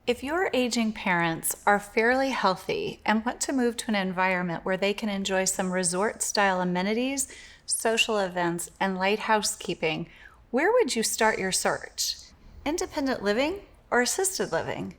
If your aging parents are fairly healthy and want to move to an environment where they can enjoy some resort-style amenities, social events, and light housekeeping, where would you start your search? Independent living or assisted living?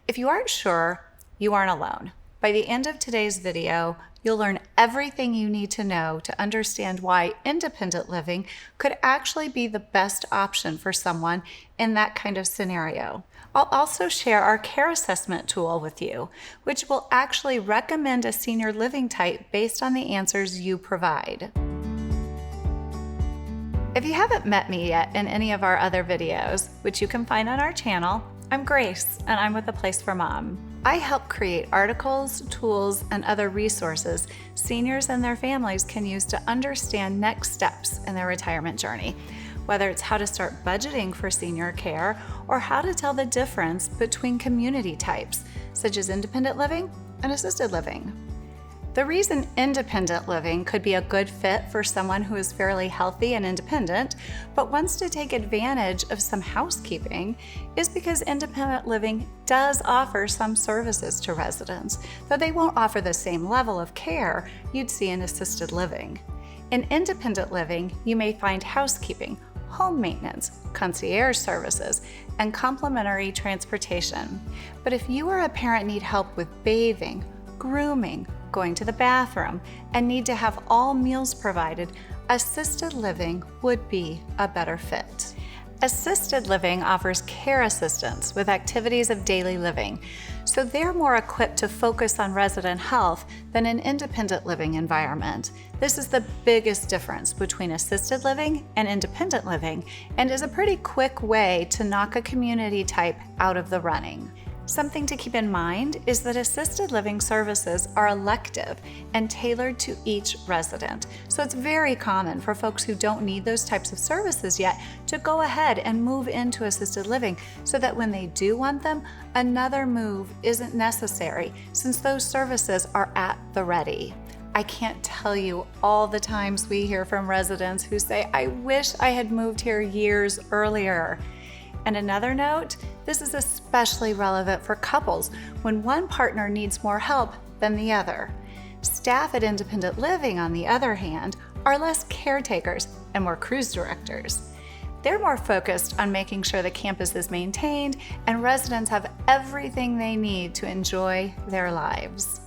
If you aren't sure, you aren't alone. By the end of today's video, you'll learn everything you need to know to understand why independent living could actually be the best option for someone in that kind of scenario. I'll also share our care assessment tool with you, which will actually recommend a senior living type based on the answers you provide. If you haven't met me yet in any of our other videos, which you can find on our channel, I'm Grace, and I'm with A Place for Mom. I help create articles, tools, and other resources seniors and their families can use to understand next steps in their retirement journey, whether it's how to start budgeting for senior care or how to tell the difference between community types, such as independent living and assisted living. The reason independent living could be a good fit for someone who is fairly healthy and independent, but wants to take advantage of some housekeeping, is because independent living does offer some services to residents, though they won't offer the same level of care you'd see in assisted living. In independent living, you may find housekeeping, home maintenance, concierge services, and complimentary transportation. But if you or a parent need help with bathing, grooming, going to the bathroom, and need to have all meals provided, assisted living would be a better fit. Assisted living offers care assistance with activities of daily living, so they're more equipped to focus on resident health than an independent living environment. This is the biggest difference between assisted living and independent living, and is a pretty quick way to knock a community type out of the running. Something to keep in mind is that assisted living services are elective and tailored to each resident. So it's very common for folks who don't need those types of services yet to go ahead and move into assisted living so that when they do want them, another move isn't necessary since those services are at the ready. I can't tell you all the times we hear from residents who say, "I wish I had moved here years earlier." And another note, this is especially relevant for couples when one partner needs more help than the other. Staff at independent living, on the other hand, are less caretakers and more cruise directors. They're more focused on making sure the campus is maintained and residents have everything they need to enjoy their lives.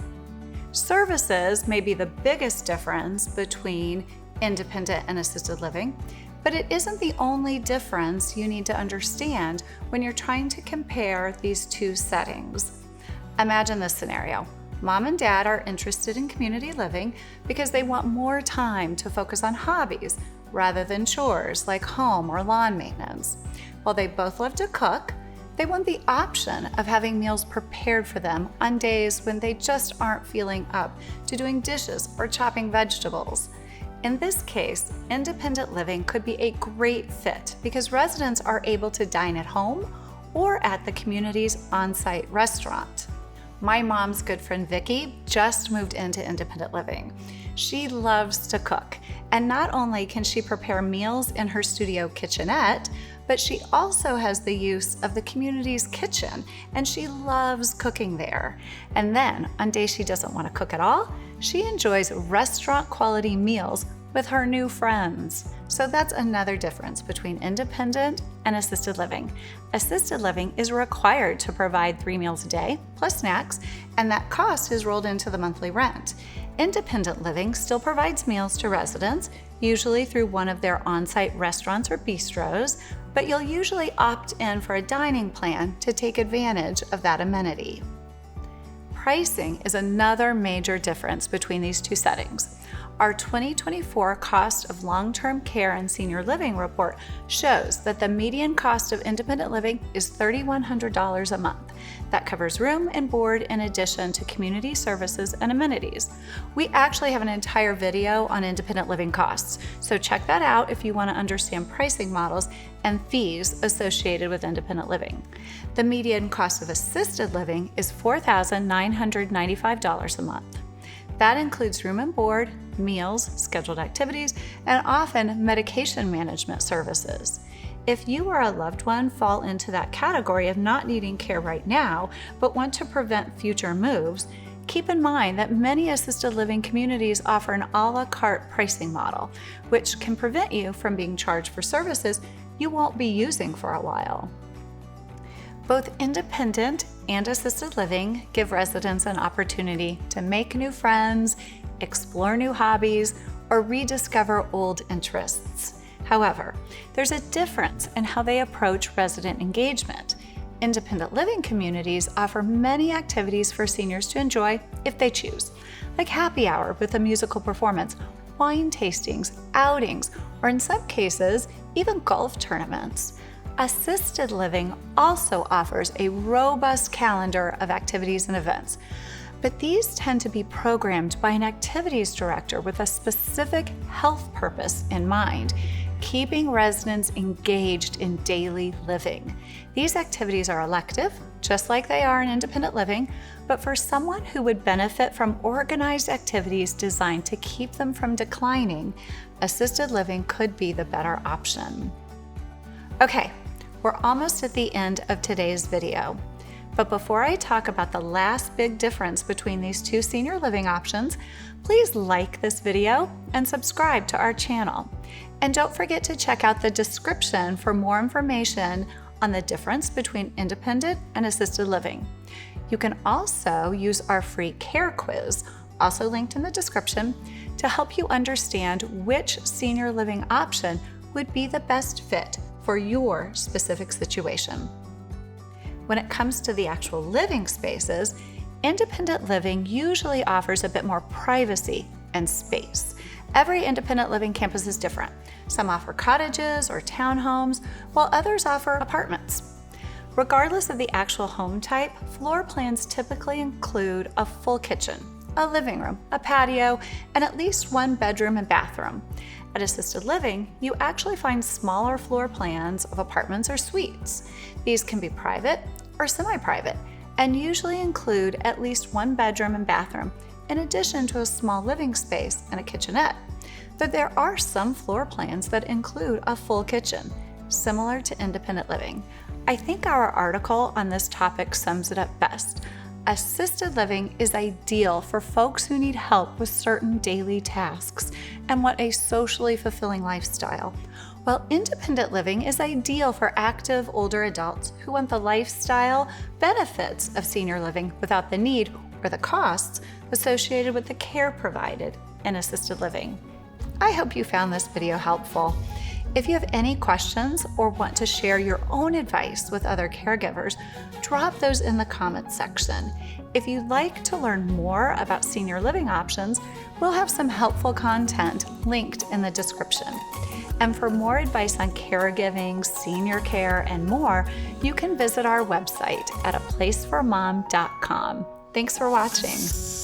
Services may be the biggest difference between independent and assisted living, but it isn't the only difference you need to understand when you're trying to compare these two settings. Imagine this scenario. Mom and dad are interested in community living because they want more time to focus on hobbies rather than chores like home or lawn maintenance. While they both love to cook, they want the option of having meals prepared for them on days when they just aren't feeling up to doing dishes or chopping vegetables. In this case, independent living could be a great fit because residents are able to dine at home or at the community's on-site restaurant. My mom's good friend Vicki just moved into independent living. She loves to cook, and not only can she prepare meals in her studio kitchenette, but she also has the use of the community's kitchen, and she loves cooking there. And then, on days she doesn't want to cook at all, she enjoys restaurant-quality meals with her new friends. So that's another difference between independent and assisted living. Assisted living is required to provide 3 meals a day, plus snacks, and that cost is rolled into the monthly rent. Independent living still provides meals to residents, usually through one of their on-site restaurants or bistros, but you'll usually opt in for a dining plan to take advantage of that amenity. Pricing is another major difference between these two settings. Our 2024 Cost of Long-Term Care and Senior Living report shows that the median cost of independent living is $3,100 a month. That covers room and board in addition to community services and amenities. We actually have an entire video on independent living costs, so check that out if you want to understand pricing models and fees associated with independent living. The median cost of assisted living is $4,995 a month. That includes room and board, meals, scheduled activities, and often medication management services. If you or a loved one fall into that category of not needing care right now, but want to prevent future moves, keep in mind that many assisted living communities offer an a la carte pricing model, which can prevent you from being charged for services you won't be using for a while. Both independent and assisted living give residents an opportunity to make new friends, explore new hobbies, or rediscover old interests. However, there's a difference in how they approach resident engagement. Independent living communities offer many activities for seniors to enjoy if they choose, like happy hour with a musical performance, wine tastings, outings, or in some cases, even golf tournaments. Assisted living also offers a robust calendar of activities and events, but these tend to be programmed by an activities director with a specific health purpose in mind, keeping residents engaged in daily living. These activities are elective, just like they are in independent living, but for someone who would benefit from organized activities designed to keep them from declining, assisted living could be the better option. Okay, we're almost at the end of today's video. But before I talk about the last big difference between these two senior living options, please like this video and subscribe to our channel. And don't forget to check out the description for more information on the difference between independent and assisted living. You can also use our free care quiz, also linked in the description, to help you understand which senior living option would be the best fit for your specific situation. When it comes to the actual living spaces, independent living usually offers a bit more privacy and space. Every independent living campus is different. Some offer cottages or townhomes, while others offer apartments. Regardless of the actual home type, floor plans typically include a full kitchen, a living room, a patio, and at least one bedroom and bathroom. At assisted living, you actually find smaller floor plans of apartments or suites. These can be private or semi-private and usually include at least one bedroom and bathroom, in addition to a small living space and a kitchenette. Though there are some floor plans that include a full kitchen, similar to independent living. I think our article on this topic sums it up best. Assisted living is ideal for folks who need help with certain daily tasks and want a socially fulfilling lifestyle, while independent living is ideal for active older adults who want the lifestyle benefits of senior living without the need or the costs associated with the care provided in assisted living. I hope you found this video helpful. If you have any questions or want to share your own advice with other caregivers, drop those in the comments section. If you'd like to learn more about senior living options, we'll have some helpful content linked in the description. And for more advice on caregiving, senior care, and more, you can visit our website at aplaceformom.com. Thanks for watching.